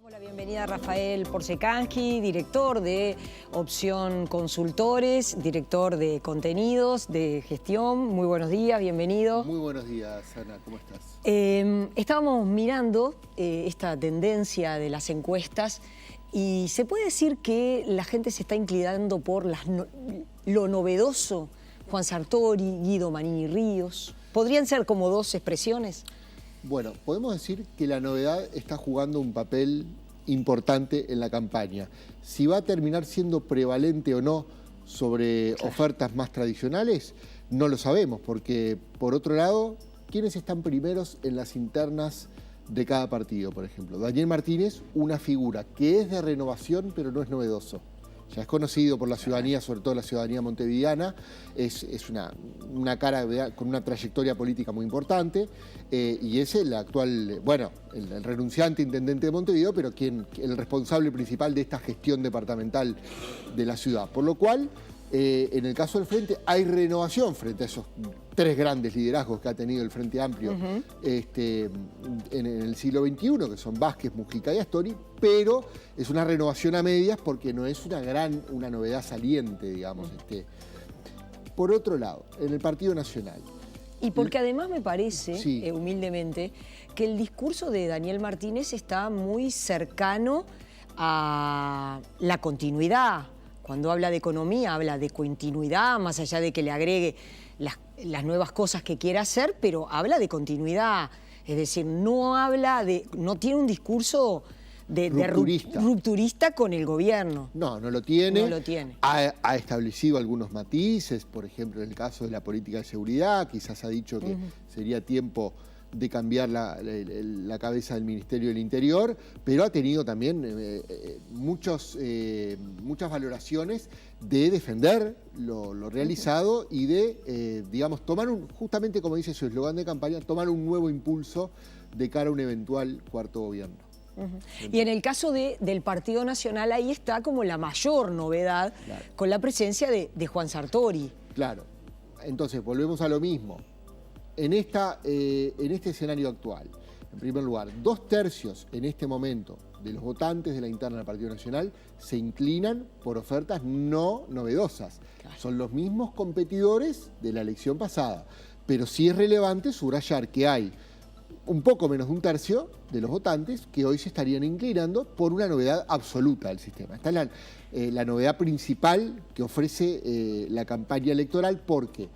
Damos la bienvenida a Rafael Porcecanski, director de Opción Consultores, director de contenidos, de gestión. Muy buenos días, bienvenido. Muy buenos días, Ana, ¿cómo estás? Estábamos mirando esta tendencia de las encuestas y se puede decir que la gente se está inclinando por lo novedoso. Juan Sartori, Guido Manini Ríos. ¿Podrían ser como dos expresiones? Bueno, podemos decir que la novedad está jugando un papel importante en la campaña. Si va a terminar siendo prevalente o no sobre ofertas más tradicionales, no lo sabemos, porque por otro lado, ¿quiénes están primeros en las internas de cada partido, por ejemplo? Daniel Martínez, una figura que es de renovación, pero no es novedoso. Ya es conocido por la ciudadanía, sobre todo la ciudadanía montevideana, es una cara con una trayectoria política muy importante y es el actual, bueno, el renunciante intendente de Montevideo, pero el responsable principal de esta gestión departamental de la ciudad. Por lo cual, en el caso del Frente, hay renovación frente a esos tres grandes liderazgos que ha tenido el Frente Amplio en el siglo XXI, que son Vázquez, Mujica y Astori, pero es una renovación a medias porque no es una novedad saliente, digamos. Por otro lado, en el Partido Nacional. Y porque además me parece, sí, humildemente, que el discurso de Daniel Martínez está muy cercano a la continuidad. Cuando habla de economía, habla de continuidad, más allá de que le agregue las nuevas cosas que quiera hacer, pero habla de continuidad. Es decir, no tiene un discurso de rupturista con el gobierno. No, no lo tiene. No lo tiene. Ha establecido algunos matices, por ejemplo, en el caso de la política de seguridad, quizás ha dicho que sería tiempo de cambiar la cabeza del Ministerio del Interior, pero ha tenido también muchas valoraciones de defender lo realizado y de, digamos, tomar justamente como dice su eslogan de campaña, tomar un nuevo impulso de cara a un eventual cuarto gobierno. Y en el caso del Partido Nacional, ahí está como la mayor novedad, con la presencia de Juan Sartori. Claro. Entonces, volvemos a lo mismo. En este escenario actual, en primer lugar, 2/3 en este momento de los votantes de la interna del Partido Nacional se inclinan por ofertas no novedosas. Claro. Son los mismos competidores de la elección pasada, pero sí es relevante subrayar que hay un poco menos de 1/3 de los votantes que hoy se estarían inclinando por una novedad absoluta del sistema. Esta es la novedad principal que ofrece la campaña electoral, porque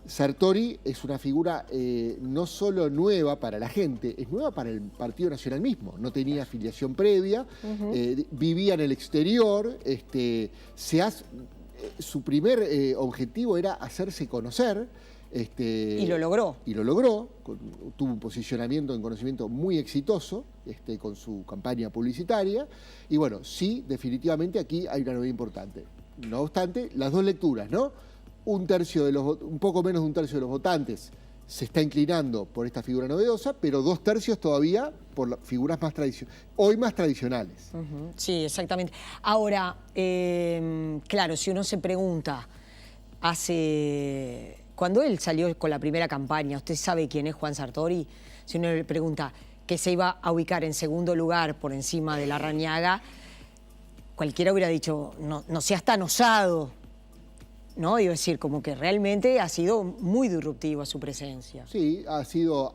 Sartori es una figura no solo nueva para la gente, es nueva para el Partido Nacional mismo. No tenía afiliación previa, vivía en el exterior, su primer objetivo era hacerse conocer. Y lo logró. Y lo logró, tuvo un posicionamiento en conocimiento muy exitoso con su campaña publicitaria. Y bueno, sí, definitivamente aquí hay una novedad importante. No obstante, las dos lecturas, ¿no? Un poco menos de 1/3 de los votantes se está inclinando por esta figura novedosa, pero 2/3 todavía por las figuras hoy más tradicionales. Sí, exactamente. Ahora, claro, si uno se pregunta, cuando él salió con la primera campaña, ¿usted sabe quién es Juan Sartori? Si uno le pregunta que se iba a ubicar en segundo lugar por encima de Larrañaga, cualquiera hubiera dicho, no seas tan osado. ¿No? Digo, es decir, como que realmente ha sido muy disruptiva su presencia. Sí, ha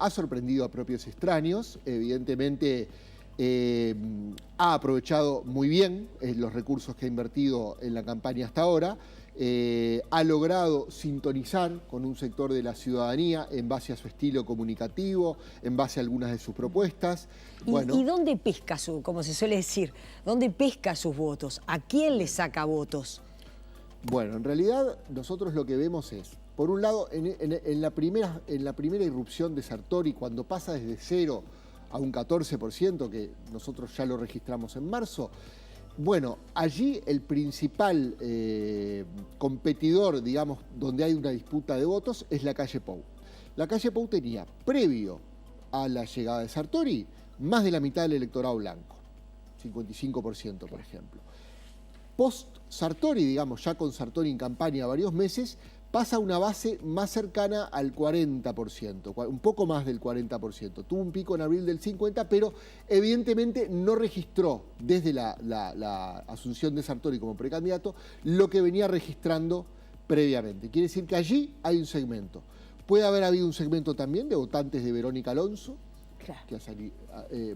sorprendido a propios extraños. Evidentemente ha aprovechado muy bien los recursos que ha invertido en la campaña hasta ahora. Ha logrado sintonizar con un sector de la ciudadanía en base a su estilo comunicativo, en base a algunas de sus propuestas. ¿Y dónde pesca como se suele decir, dónde pesca sus votos? ¿A quién le saca votos? Bueno, en realidad nosotros lo que vemos es, por un lado, en la primera irrupción de Sartori, cuando pasa desde 0 a un 14%, que nosotros ya lo registramos en marzo, bueno, allí el principal competidor, digamos, donde hay una disputa de votos, es la calle Pou. La calle Pou tenía, previo a la llegada de Sartori, más de la mitad del electorado blanco, 55%, por ejemplo. Post Sartori, digamos, ya con Sartori en campaña varios meses, pasa a una base más cercana al 40%, un poco más del 40%. Tuvo un pico en abril del 50%, pero evidentemente no registró desde la asunción de Sartori como precandidato lo que venía registrando previamente. Quiere decir que allí hay un segmento. Puede haber habido un segmento también de votantes de Verónica Alonso, Claro.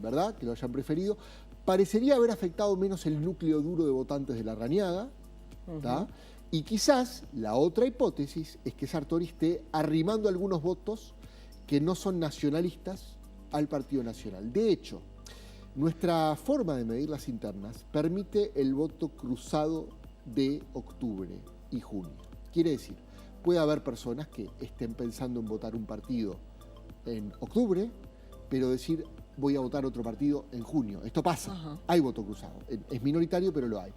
¿verdad? Que lo hayan preferido. Parecería haber afectado menos el núcleo duro de votantes de Larrañaga, ¿tá? Y quizás la otra hipótesis es que Sartori esté arrimando algunos votos que no son nacionalistas al Partido Nacional. De hecho, nuestra forma de medir las internas permite el voto cruzado de octubre y junio. Quiere decir, puede haber personas que estén pensando en votar un partido en octubre, pero decir voy a votar otro partido en junio. Esto pasa, hay voto cruzado. Es minoritario, pero lo hay.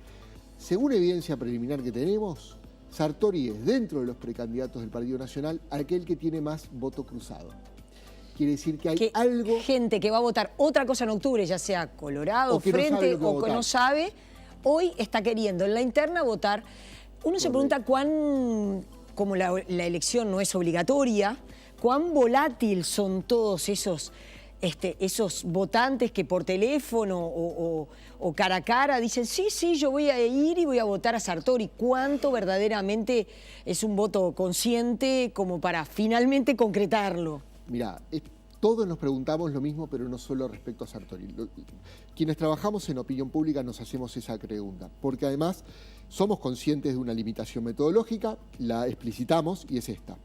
Según evidencia preliminar que tenemos, Sartori es, dentro de los precandidatos del Partido Nacional, aquel que tiene más voto cruzado. Quiere decir que hay algo... Gente que va a votar otra cosa en octubre, ya sea Colorado, Frente, o que no sabe, hoy está queriendo en la interna votar. Uno se pregunta cuán, como la elección no es obligatoria, cuán volátil son todos esos votantes que por teléfono o cara a cara dicen sí, yo voy a ir y voy a votar a Sartori. ¿Cuánto verdaderamente es un voto consciente como para finalmente concretarlo? Mirá, todos nos preguntamos lo mismo, pero no solo respecto a Sartori. Quienes trabajamos en opinión pública nos hacemos esa pregunta, porque además somos conscientes de una limitación metodológica, la explicitamos y es esta.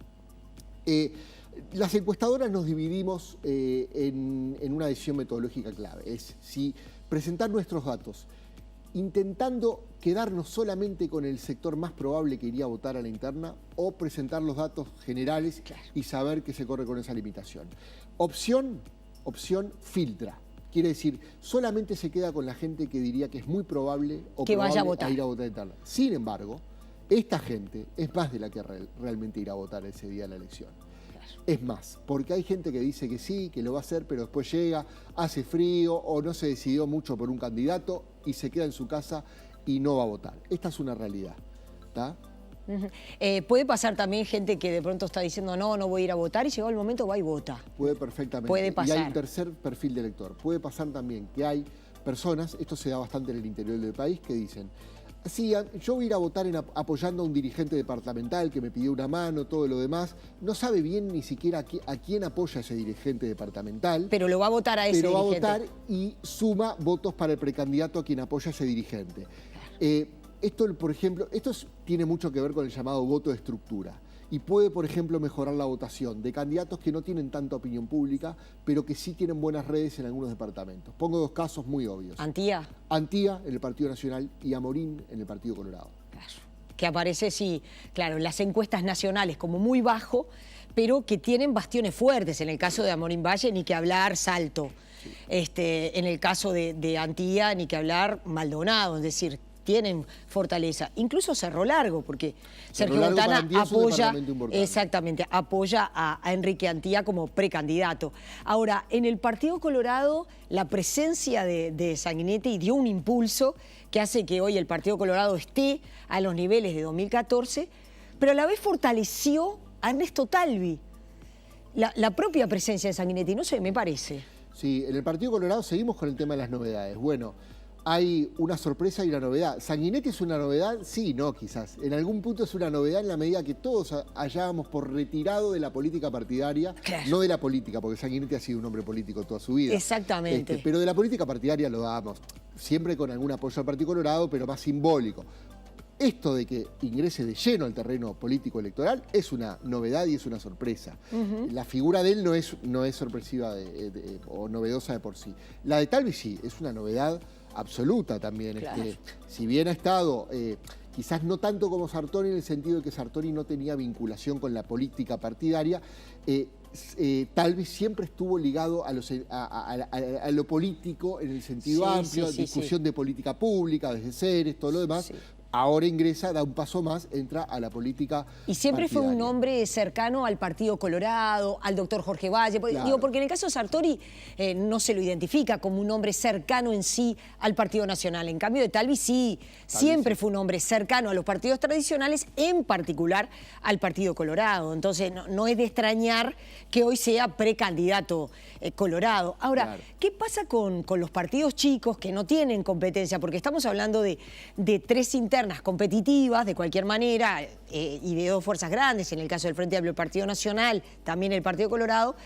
Las encuestadoras nos dividimos en una decisión metodológica clave. Es si presentar nuestros datos intentando quedarnos solamente con el sector más probable que iría a votar a la interna o presentar los datos generales y saber que se corre con esa limitación. Opción filtra. Quiere decir, solamente se queda con la gente que diría que es muy probable o que probable vaya a votar. ir a votar a la interna. Sin embargo, esta gente es más de la que realmente irá a votar ese día de la elección. Es más, porque hay gente que dice que sí, que lo va a hacer, pero después llega, hace frío o no se decidió mucho por un candidato y se queda en su casa y no va a votar. Esta es una realidad, ¿está? Puede pasar también gente que de pronto está diciendo no voy a ir a votar y llegado el momento va y vota. Puede perfectamente. Puede pasar. Y hay un tercer perfil de elector. Puede pasar también que hay personas, esto se da bastante en el interior del país, que dicen... Sí, yo voy a ir a votar apoyando a un dirigente departamental que me pidió una mano, todo lo demás. No sabe bien ni siquiera a quién apoya ese dirigente departamental. Pero lo va a votar a ese dirigente. Pero va a votar y suma votos para el precandidato a quien apoya a ese dirigente. Esto, por ejemplo, tiene mucho que ver con el llamado voto de estructura. Y puede, por ejemplo, mejorar la votación de candidatos que no tienen tanta opinión pública, pero que sí tienen buenas redes en algunos departamentos. Pongo dos casos muy obvios. Antía. Antía en el Partido Nacional y Amorín en el Partido Colorado. Claro. Que aparece, sí, claro, en las encuestas nacionales como muy bajo, pero que tienen bastiones fuertes. En el caso de Amorín Valle, ni que hablar Salto. Sí. En el caso de Antía, ni que hablar Maldonado, es decir, tienen fortaleza, incluso Cerro Largo, porque Sergio Botana apoya a Enrique Antía como precandidato. Ahora, en el Partido Colorado, la presencia de Sanguinetti dio un impulso que hace que hoy el Partido Colorado esté a los niveles de 2014, pero a la vez fortaleció a Ernesto Talvi. La propia presencia de Sanguinetti, no sé, me parece. Sí, en el Partido Colorado seguimos con el tema de las novedades. Bueno, hay una sorpresa y una novedad. ¿Sanguinetti es una novedad? Sí, no, quizás. En algún punto es una novedad en la medida que todos hallábamos por retirado de la política partidaria, no de la política, porque Sanguinetti ha sido un hombre político toda su vida. Exactamente. Pero de la política partidaria lo dábamos, siempre con algún apoyo al Partido Colorado, pero más simbólico. Esto de que ingrese de lleno al terreno político electoral es una novedad y es una sorpresa. La figura de él no es sorpresiva o novedosa de por sí. La de Talvi sí, es una novedad absoluta también. Claro. Si bien ha estado, quizás no tanto como Sartori, en el sentido de que Sartori no tenía vinculación con la política partidaria, Talvi siempre estuvo ligado a lo político en el sentido amplio, discusión de política pública, desde Ceres, todo lo demás, ahora ingresa, da un paso más, entra a la política Y siempre fue un partidaria. hombre cercano al Partido Colorado, al doctor Jorge Valle. Claro. Digo, porque en el caso de Sartori no se lo identifica como un hombre cercano en sí al Partido Nacional. En cambio de Talvi sí, siempre fue un hombre cercano a los partidos tradicionales, en particular al Partido Colorado. Entonces no es de extrañar que hoy sea precandidato Colorado. Ahora, Claro. ¿qué pasa con los partidos chicos que no tienen competencia? Porque estamos hablando de 3 internas competitivas, de cualquier manera, y de 2 fuerzas grandes, en el caso del Frente Amplio, el Partido Nacional, también el Partido Colorado,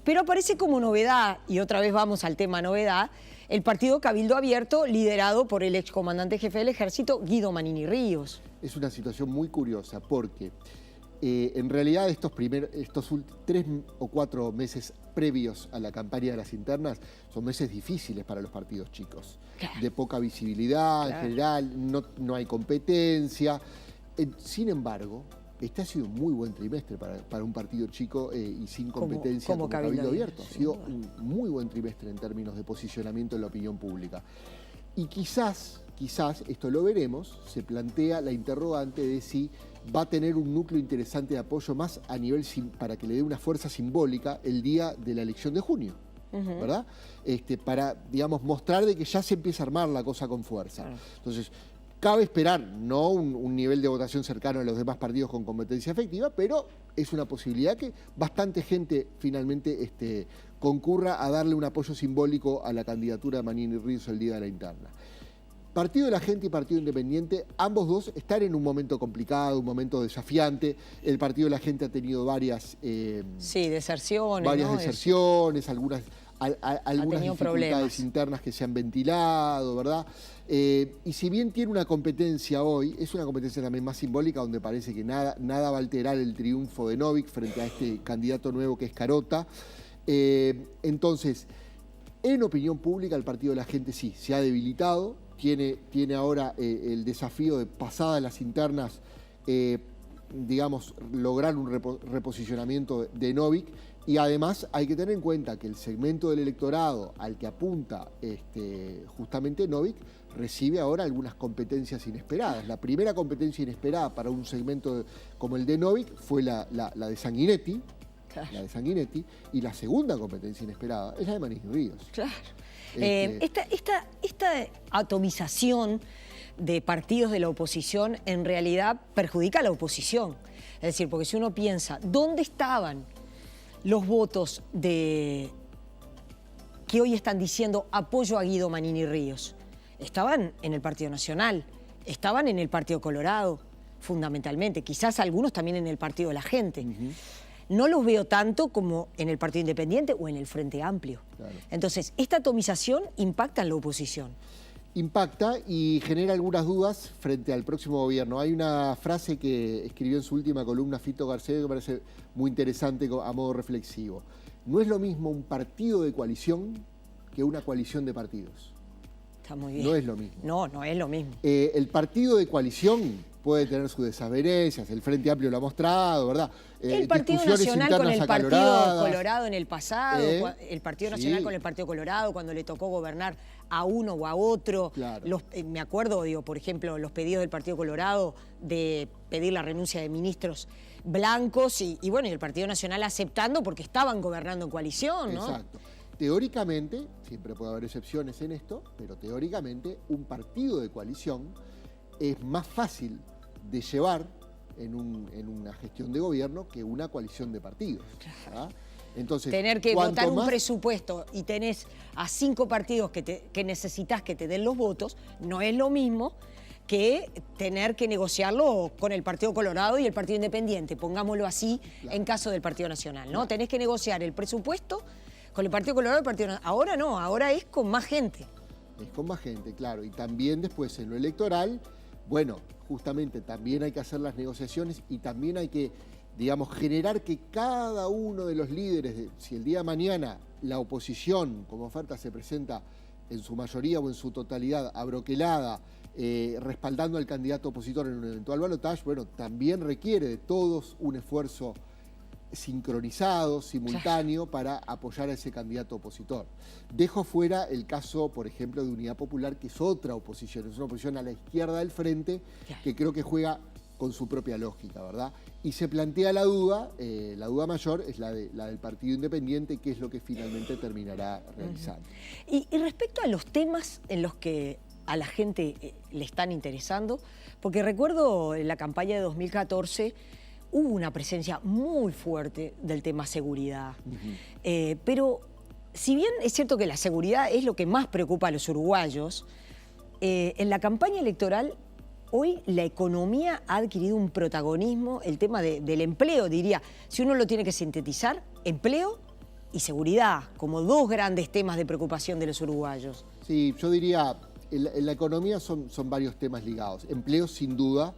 pero aparece como novedad, y otra vez vamos al tema novedad, el Partido Cabildo Abierto, liderado por el excomandante jefe del Ejército, Guido Manini Ríos. Es una situación muy curiosa porque en realidad estos 3 o 4 meses previos a la campaña de las internas son meses difíciles para los partidos chicos. Claro. De poca visibilidad, Claro. en general, no hay competencia. Sin embargo, este ha sido un muy buen trimestre para un partido chico y sin competencia como como Cabildo Cabildo Abierto. Abierto, Ha sido sin duda. un muy buen trimestre en términos de posicionamiento en la opinión pública. Y quizás, esto lo veremos, se plantea la interrogante de si va a tener un núcleo interesante de apoyo más a nivel, para que le dé una fuerza simbólica el día de la elección de junio, ¿verdad? Para, digamos, mostrar de que ya se empieza a armar la cosa con fuerza. Claro. Entonces, cabe esperar, no un nivel de votación cercano a los demás partidos con competencia efectiva, pero es una posibilidad que bastante gente finalmente concurra a darle un apoyo simbólico a la candidatura de Manini Ríos el día de la interna. Partido de la Gente y Partido Independiente, ambos dos están en un momento complicado, un momento desafiante. El Partido de la Gente ha tenido varias Sí, deserciones. varias ¿no? deserciones, algunas tenido dificultades problemas. internas que se han ventilado, ¿verdad? Y si bien tiene una competencia hoy, es una competencia también más simbólica, donde parece que nada va a alterar el triunfo de Novik frente a este candidato nuevo que es Carota. Entonces, en opinión pública, el Partido de la Gente sí, se ha debilitado, tiene ahora el desafío de, pasadas las internas, digamos, lograr un reposicionamiento de Novik. Y además hay que tener en cuenta que el segmento del electorado al que apunta justamente Novik recibe ahora algunas competencias inesperadas. La primera competencia inesperada para un segmento como el de Novik fue la de Sanguinetti, Claro. la de Sanguinetti, y la segunda competencia inesperada es la de Manini Ríos. Claro. Este- Esta atomización de partidos de la oposición en realidad perjudica a la oposición. Es decir, porque si uno piensa, ¿dónde estaban los votos que hoy están diciendo apoyo a Guido Manini Ríos? Estaban en el Partido Nacional, estaban en el Partido Colorado, fundamentalmente, quizás algunos también en el Partido de la Gente. No los veo tanto como en el Partido Independiente o en el Frente Amplio. Claro. Entonces, esta atomización impacta en la oposición. Impacta y genera algunas dudas frente al próximo gobierno. Hay una frase que escribió en su última columna Fito García que me parece muy interesante a modo reflexivo. No es lo mismo un partido de coalición que una coalición de partidos. Está muy bien. No es lo mismo. No es lo mismo. El partido de coalición puede tener sus desavenencias, el Frente Amplio lo ha mostrado, ¿verdad? El Partido Discusiones Nacional con el internas Partido acaloradas. Colorado en el pasado, el Partido Nacional Sí. con el Partido Colorado cuando le tocó gobernar a uno o a otro. Claro. Me acuerdo, por ejemplo, los pedidos del Partido Colorado de pedir la renuncia de ministros blancos y bueno, y el Partido Nacional aceptando porque estaban gobernando en coalición, ¿no? Exacto. Teóricamente, siempre puede haber excepciones en esto, pero teóricamente un partido de coalición es más fácil de llevar en una gestión de gobierno que una coalición de partidos. ¿verdad? Entonces, Tener que cuanto votar un más- presupuesto y tenés a 5 partidos que necesitas que te den los votos, no es lo mismo que tener que negociarlo con el Partido Colorado y el Partido Independiente, pongámoslo así, Claro. en caso del Partido Nacional, ¿no? Claro. Tenés que negociar el presupuesto con el Partido Colorado y el Partido Nacional. Ahora no, ahora es con más gente. Es con más gente, claro. Y también después en lo electoral, bueno, justamente también hay que hacer las negociaciones y también hay que, digamos, generar que cada uno de los líderes, si el día de mañana la oposición como oferta se presenta en su mayoría o en su totalidad abroquelada, respaldando al candidato opositor en un eventual balotaje, bueno, también requiere de todos un esfuerzo sincronizado, simultáneo, para apoyar a ese candidato opositor. Dejo fuera el caso, por ejemplo, de Unidad Popular, que es otra oposición, es una oposición a la izquierda del frente, que creo que juega con su propia lógica, ¿verdad? Y se plantea la duda mayor es la del Partido Independiente, que es lo que finalmente terminará realizando. Y respecto a los temas en los que a la gente le están interesando, porque recuerdo en la campaña de 2014 hubo una presencia muy fuerte del tema seguridad. Pero si bien es cierto que la seguridad es lo que más preocupa a los uruguayos, en la campaña electoral hoy la economía ha adquirido un protagonismo, el tema del empleo, diría, si uno lo tiene que sintetizar, empleo y seguridad, como dos grandes temas de preocupación de los uruguayos. Sí, yo diría, en la economía son varios temas ligados. Empleo, sin duda,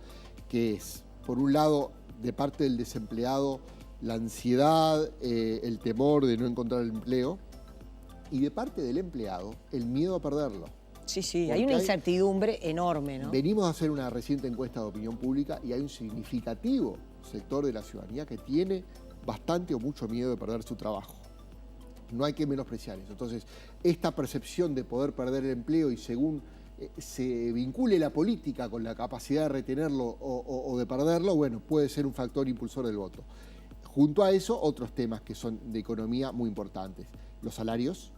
que es, por un lado, de parte del desempleado, la ansiedad, el temor de no encontrar el empleo, y de parte del empleado, el miedo a perderlo. Sí, sí, hay una incertidumbre enorme, ¿no? Venimos a hacer una reciente encuesta de opinión pública y hay un significativo sector de la ciudadanía que tiene bastante o mucho miedo de perder su trabajo. No hay que menospreciar eso. Entonces, esta percepción de poder perder el empleo y según se vincule la política con la capacidad de retenerlo o de perderlo, bueno, puede ser un factor impulsor del voto. Junto a eso, otros temas que son de economía muy importantes. Los salarios,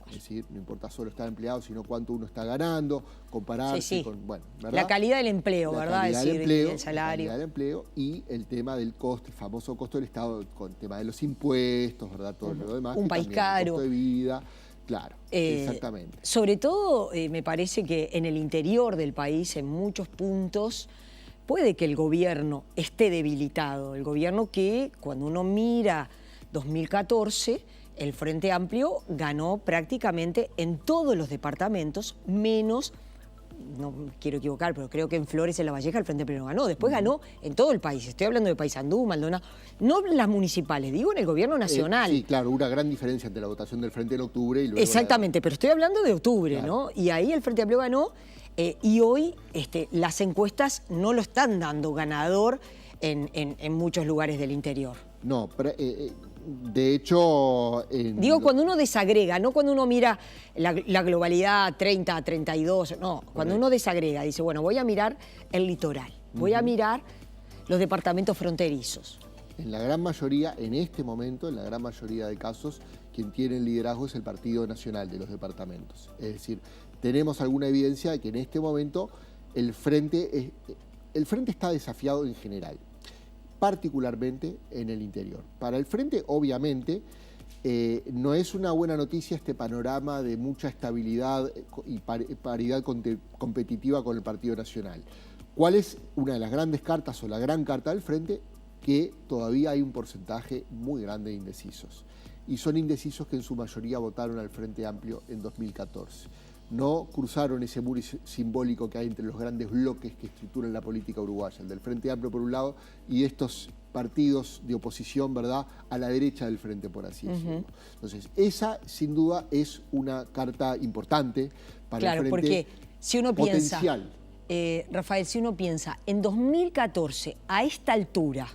es decir, no importa solo estar empleado, sino cuánto uno está ganando, compararse con, bueno, ¿verdad? La calidad del empleo, ¿verdad? Es decir, el salario. La calidad del empleo y el tema del costo, el famoso costo del Estado, con el tema de los impuestos, ¿verdad? Todo lo demás. Un país caro. El costo de vida, claro, exactamente. Sobre todo, me parece que en el interior del país, en muchos puntos, puede que el gobierno esté debilitado. El gobierno que, cuando uno mira 2014... el Frente Amplio ganó prácticamente en todos los departamentos, menos, no quiero equivocar, pero creo que en Flores, en La Valleja, el Frente Amplio no ganó. Después ganó en todo el país. Estoy hablando de Paysandú, Maldonado, no las municipales, digo en el gobierno nacional. Sí, claro, una gran diferencia entre la votación del Frente en octubre y luego... Exactamente, pero estoy hablando de octubre, claro, ¿no? Y ahí el Frente Amplio ganó y hoy las encuestas no lo están dando ganador en muchos lugares del interior. No, pero... de hecho... Digo, cuando uno desagrega, no cuando uno mira la globalidad 30 a 32, no, cuando uno desagrega, dice, bueno, voy a mirar el litoral, voy a mirar los departamentos fronterizos. En la gran mayoría, en este momento, en la gran mayoría de casos, quien tiene el liderazgo es el Partido Nacional de los departamentos. Es decir, tenemos alguna evidencia de que en este momento el frente está desafiado en general, particularmente en el interior. Para el Frente, obviamente, no es una buena noticia este panorama de mucha estabilidad y paridad competitiva con el Partido Nacional. ¿Cuál es una de las grandes cartas o la gran carta del Frente? Que todavía hay un porcentaje muy grande de indecisos. Y son indecisos que en su mayoría votaron al Frente Amplio en 2014. No cruzaron ese muro simbólico que hay entre los grandes bloques que estructuran la política uruguaya, el del Frente Amplio por un lado y estos partidos de oposición, ¿verdad?, a la derecha del Frente, por así decirlo. Entonces, esa sin duda es una carta importante para el Frente. Porque si uno piensa, potencial. Rafael, si uno piensa, en 2014, a esta altura,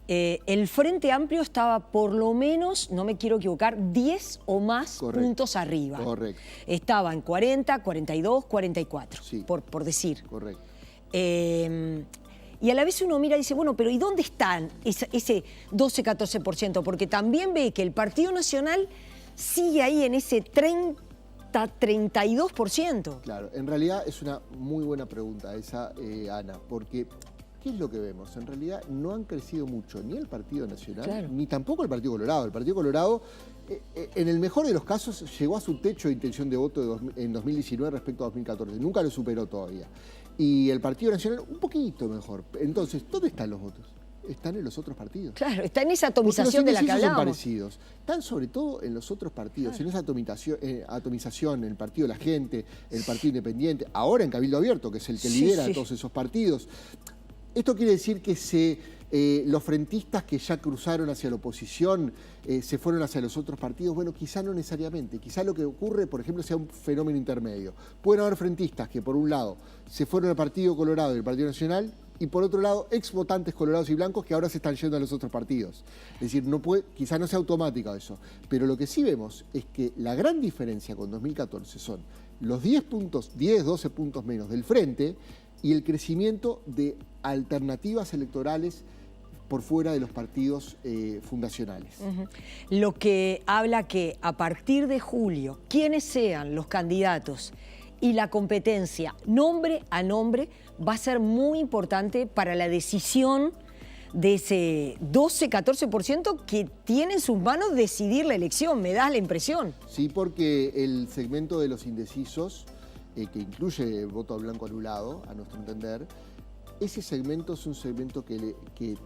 el Frente Amplio estaba por lo menos, no me quiero equivocar, 10 o más puntos arriba. Correcto. Estaba en 40, 42, 44, sí, por decir. Correcto. Y a la vez uno mira y dice, bueno, pero ¿y dónde están ese 12, 14%? Porque también ve que el Partido Nacional sigue ahí en ese 30, 32%. Claro, en realidad es una muy buena pregunta esa, Ana, porque... ¿qué es lo que vemos? En realidad no han crecido mucho ni el Partido Nacional, ni tampoco el Partido Colorado. El Partido Colorado, en el mejor de los casos, llegó a su techo de intención de voto en 2019 respecto a 2014. Nunca lo superó todavía. Y el Partido Nacional un poquito mejor. Entonces, ¿dónde están los votos? Están en los otros partidos. Claro, está en esa atomización de la que hablamos. Son parecidos. Están sobre todo en los otros partidos, en esa atomización, el Partido de la Gente, el Partido Independiente, ahora en Cabildo Abierto, que es el que lidera todos esos partidos. Esto quiere decir que los frentistas que ya cruzaron hacia la oposición se fueron hacia los otros partidos. Bueno, quizá no necesariamente. Quizá lo que ocurre, por ejemplo, sea un fenómeno intermedio. Pueden haber frentistas que, por un lado, se fueron al Partido Colorado y al Partido Nacional, y por otro lado, ex votantes colorados y blancos que ahora se están yendo a los otros partidos. Es decir, quizá no sea automático eso, pero lo que sí vemos es que la gran diferencia con 2014 son los 10, 12 puntos menos del Frente y el crecimiento de alternativas electorales por fuera de los partidos fundacionales. Lo que habla que a partir de julio, quienes sean los candidatos y la competencia nombre a nombre va a ser muy importante para la decisión de ese 12-14% que tiene en sus manos decidir la elección, me da la impresión. Sí, porque el segmento de los indecisos, que incluye voto blanco anulado, a nuestro entender, ese segmento es un segmento que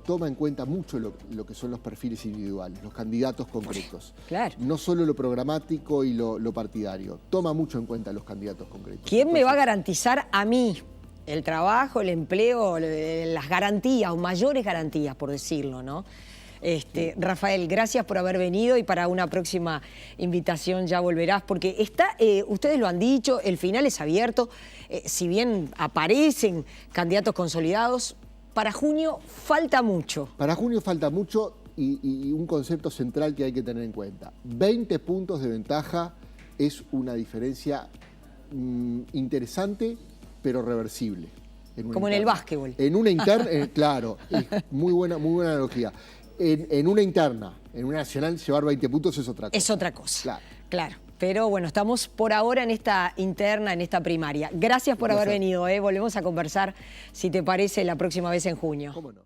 toma en cuenta mucho lo que son los perfiles individuales, los candidatos concretos. Claro. No solo lo programático y lo partidario, toma mucho en cuenta los candidatos concretos. ¿Quién me va a garantizar a mí el trabajo, el empleo, las garantías o mayores garantías, por decirlo, ¿no? Rafael, gracias por haber venido y para una próxima invitación ya volverás, porque ustedes lo han dicho, el final es abierto, si bien aparecen candidatos consolidados, para junio falta mucho. Para junio falta mucho y un concepto central que hay que tener en cuenta. 20 puntos de ventaja es una diferencia interesante, pero reversible. Como en el básquetbol. En una interna, claro, muy buena analogía. En una interna, en una nacional, llevar 20 puntos es otra cosa. Es otra cosa, claro. Claro. Pero bueno, estamos por ahora en esta interna, en esta primaria. Gracias por haber venido, Volvemos a conversar, si te parece, la próxima vez en junio. ¿Cómo no?